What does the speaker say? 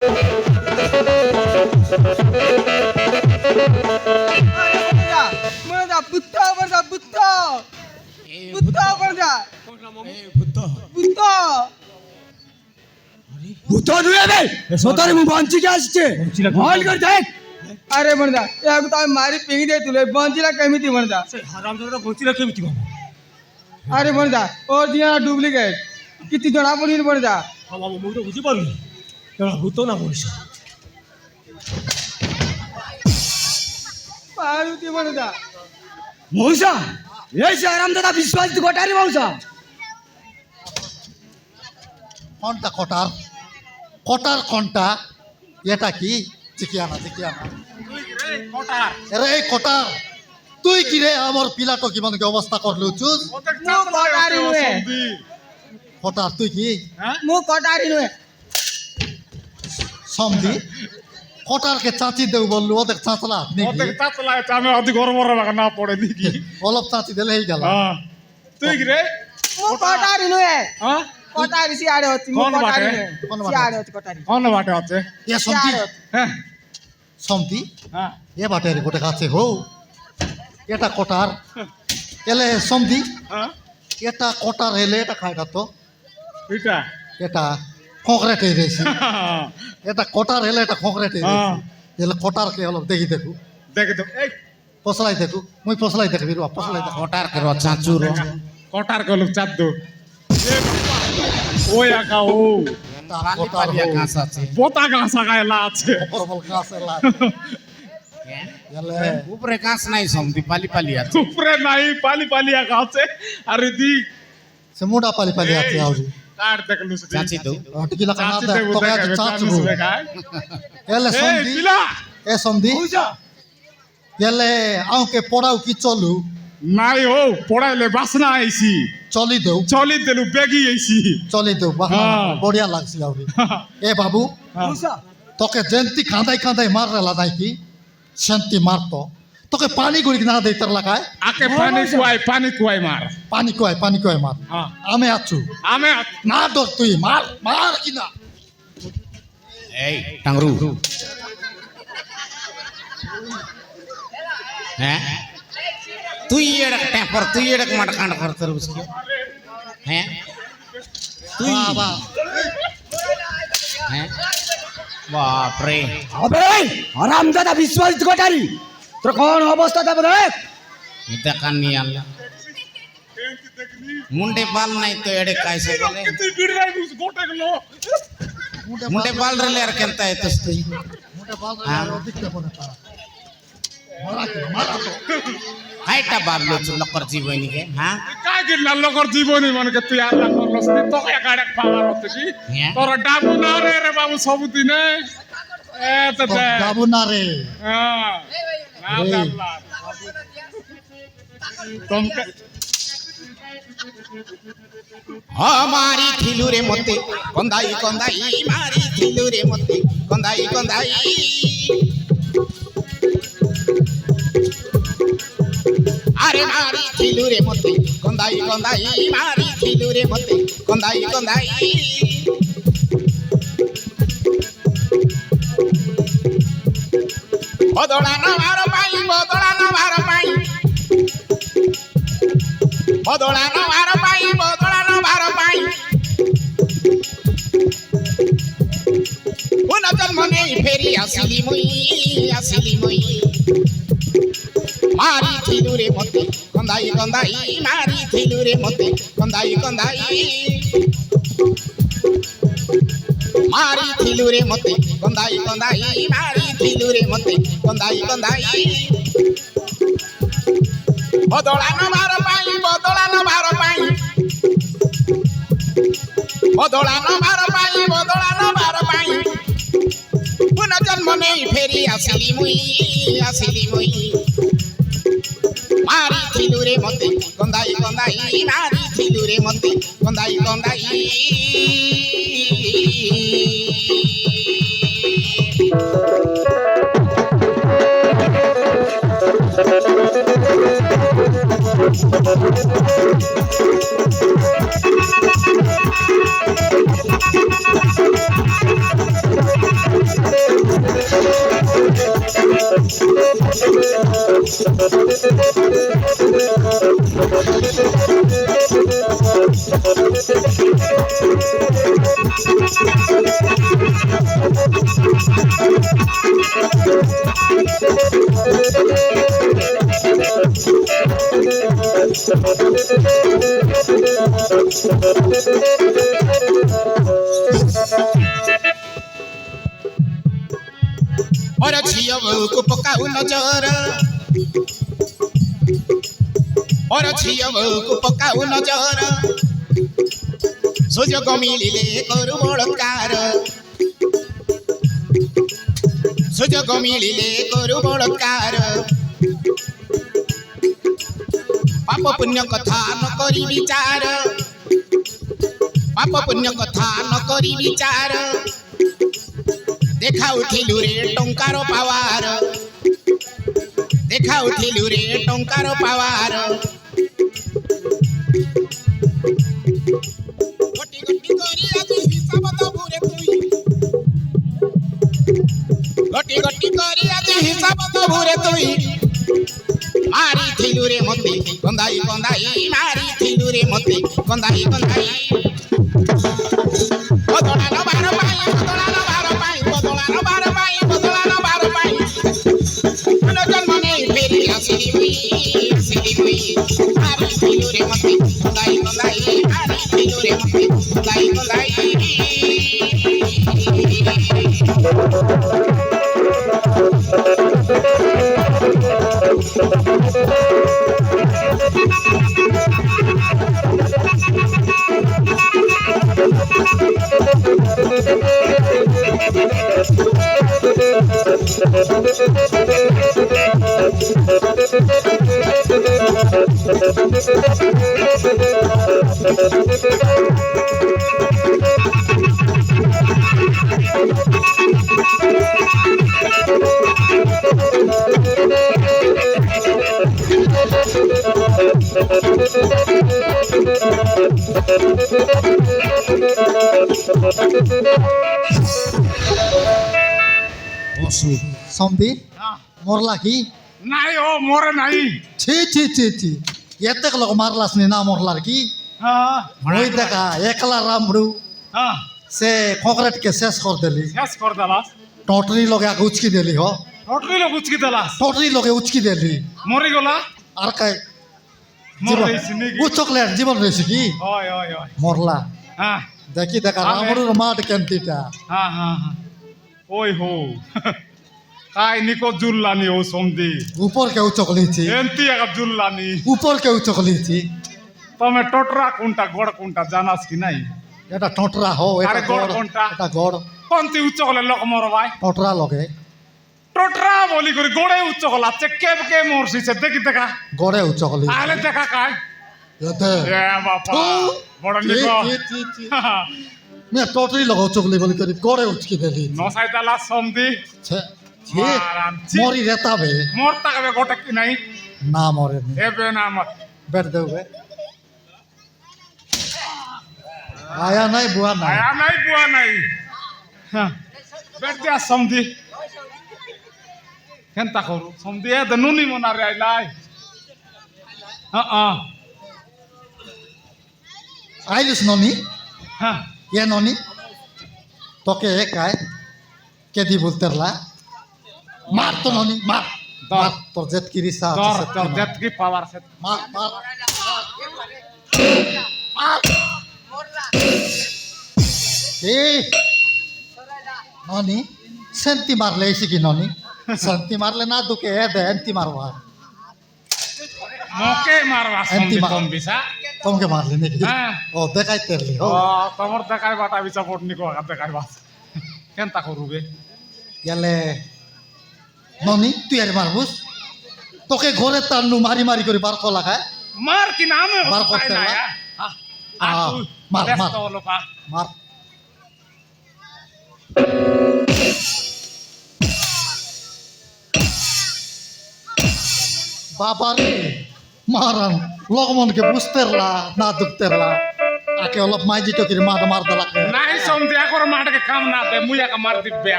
अरे म्हणता मारी पिंगी दे तुले बंचीला केमिति म्हणता अरे म्हणता ओ दिया डुप्लिकेट किती जणा पडीन म्हणता बुझी पारुनी भूत ना मनुष्य पारुती म्हणता मौसा ये आराम दादा विश्वास गोटारी मौसा কোনটা কটার কটার কোনটা এটা কি চিকিয়ানা চিকিয়ানা রে কটার তুই কি রে আমার পিলাটো কি মানে অবস্থা করলু চুজ কটারি নুয়ে কটার তুই কি মু কটারি নুয়ে সমদি কটারকে চাচি দেও বললু ওদের চাচলা ওদের চাচলা আমি অতি গরম রাখা না পড়ে নাকি অলপ চাচি দিলে হই গেল তুই কি রে মু কটারি নুয়ে হ্যাঁ কটারি সিআড়ে হচ্ছে মু কটারি নুয়ে সিআড়ে হচ্ছে কটারি কোন বাটে আছে এ সমদি হ্যাঁ সমদি হ্যাঁ এ বাটের গোটে কাছে হো এটা কটার এলে সমদি হ্যাঁ এটা কটার হেলে এটা খায়টা তো এটা এটা কংক্রিটে রেছি এটা কটার হেলে এটা কংক্রিটে রেছি এলে কটারকে হলো দেখি দেখু দেখে তো এই পছলাই দেখু মুই পছলাই দেখবি রে পছলাই দেখু গোটার কে চাচুর কটার কলম চাদ্দো ওই আকা ও কটার ঘাস আছে পোতা গাছা গায়লা আছে পরবল কাছে লা এলে উপরে ঘাস নাই সমতি পালি পালি আছে উপরে নাই পালি পালি আকা আছে আরে দি সে মোটা পালি পালি আছে আউরি কার দেখলু সে চাচি তো অটকি লাগা না চাচি দেখ দেবো তোকে আজ দেখাবে চাচু চাচু দেখায় এলে এই সন্ধি পিলা এ সন্ধি এলে আউকে পড়াও কি চলু নাই ও পড়াইলে বাসনা আইছি চলি দেও চলি দেলু বেগি আইছি চলি দেও হ্যাঁ। বড়িয়া লাগছি আউরি এ বাবু তোকে জেন্তি কাঁদাই কাঁদাই মারলা নাই কি শান্তি মারতো তোকে পানি গুড়ি না দেই তার লাগায় আকে পানি কুয়াই মার পানি কয় মার হ্যাঁ। আমি আছু আমি না ডর তুই মার মার কি না এই টাংরু হ্যাঁ তুই এড়ক টেম্পার তুই এড়ক মার কাंड करते रह उसके हैं তুই বাবা हैं बाप रे अबे आराम दादा विश्वास गोटारी তোর কোন অবস্থা দেব দেখ এটা কানি আল্লাহ মুন্ডে বাল নাই তো এড়ে কাইছে বলে তুই বিড়াই বুঝ গোটে গলো মুন্ডে বাল রেলে আর কেনতা এতস তুই মোটা বাল দেখতে পড়ে তারা মারা কি মারা তো হাইটা বাবলো চুলকর জীবনী কে হ্যাঁ কাই কি নল্লকর জীবনী মানে তুই আল্লাহ করলস নি তো একাড়ে পাওয়ার হতে কি তোর ডাবু না রে বাবু সবদিনে এ তো যাবো না রে হ্যাঁ না আল্লাহ তোমকে हमारी थिलुरे मते कंदाई कंदाई मारी थिलुरे मते कंदाई कंदाई अरे मारी थिलुरे मते कंदाई कंदाई मारी थिलुरे मते कंदाई कंदाई बदला न मार पाई बदला न मार पाई बदला न मार पाई बदला न मार पाई पुनः जन्म नहीं फेरी आसिली मुई मारी थिलु रे मते कंदाई कंदाई मारी थिलु रे मते कंदाई कंदाई मारी थिलु रे मते कंदाई कंदाई मारी थिलु रे मते कंदाई कंदाई बदला न मार पाई बदला न मार पाई बदला न मार पाई बदला न मार पाई पुनः जन्म नहीं फेरी आसिली मुई मारी थिलु रे मते कंदाई कंदाई मारी थिलु रे मते कंदाई कंदाई और झियो को पकाऊ नजर और झियो को पकाऊ नजर सुजोग मिलिले करू बळकार सुजोग मिलिले करू बळकार पाप पुण्य कथा न करी विचार पाप पुण्य कथा न करी विचार देखा उठिलु रे टंकार पावार देखा उठिलु रे टंकार पावार गटी गटी करी आज हिसाब दबु रे तुई गटी गटी करी आज हिसाब दबु रे तुई मारी थिलु रे मते गंधाई गंधाई मारी थिलु रे मते गंधाई गंधाई बदला न बार पाई बदला न बार पाई बदला न बार पाई बदला न बार पाई मन जन्म नहीं फेरी असली हुई मारी थिलु रे मते गंधाई गंधाई मारी थिलु रे मते गंधाई गंधाई সন্ধি মরলা কি নাই ও মরে নাই ছি ছি ছি ছি এতে লোক মারলাস নি না মরলার কি হ্যাঁ ওই দেখা একলা রামড়ু হ্যাঁ সে কংক্রিট কে শেষ কর দেলি শেষ কর দেলাস টটরি লগে আগে উচকি দেলি হ হোটেল গুচকি দেলাস টটরি লগে উচকি দেলি মরি গলা আর কাই মরে গেছি নাকি উচকলের জীবন রয়েছে কি হয় হয় হয় মরলা হ্যাঁ দেখি দেখা রামড়ুর মাঠ কেনটিটা হ্যাঁ হ্যাঁ হ্যাঁ ওই হো কাই নিকো জুল্লানি ও সন্ধি উপর কে উচকলিছি এন্তি এক জুল্লানি উপর কে উচকলিছি তুমি টটরা কোনটা গড় কোনটা জানাস কি নাই এটা টটরা হো এটা আরে গড় গড় কোনটা? এটা গড় কোনটি উচ্চ হলে লোক মরবাই টটরা লগে টটরা বলি করে গড়ে উচ্চ হলা চেকে কে মরছিছে দেখি দেখা গড়ে উচকলি আলে দেখা কাই এতে এ বাপা বড় নিকো মে টটরি লগে উচকলি বলি করি গড়ে উচকি দেলি নসাই দালা সন্ধি ছে ছি মারাম ছি। মরি রেতাবে মোর তাকবে গোটা কি নাই না মরে নি এবে না মত বেট দেবে আয়া নাই বুয়া নাই আয়া নাই বুয়া নাই হ্যাঁ বেট দিয়া সন্ধি কেনতা করু সন্ধি এ নুনি মনারে আইলাই হ্যাঁ আইলিস ননি হ্যাঁ এ ননি তোকে একাই কেদি বলতেরলা মার তো ননি মার মার তোর জেত কি রিসা আছে তোর সেত তোর কি মার। দেত কি পাওয়ার সে মার মার এই ননি সেন্তি মারলে এসে কি ননি সেন্তি মারলে না দুকে এ দে এন্তি মারবা মোকে মারবা সন্ধি মার। কম বিসা তোমাকে মারলি নাকি হ্যাঁ। ও দেখাই তেরলি ও ও তোমার দেখাই বাটা বিচা পটনি কো দেখাই বাস কেনতা করুবে গেলে ননি তুই আর মারবুস তোকে ঘরে টান্নু মারি মারি করে বার কলা খায় মার কি নাম বার করতে না। মার, মার। মার বাবারে মারান লগমনকে বুঝতেরলা না দুখতেরলা আকে অলপ মাইজি টকির মার মার দেলা নাই সন্ধি একর মাঠকে কাম না দে মুই এক মার দিবে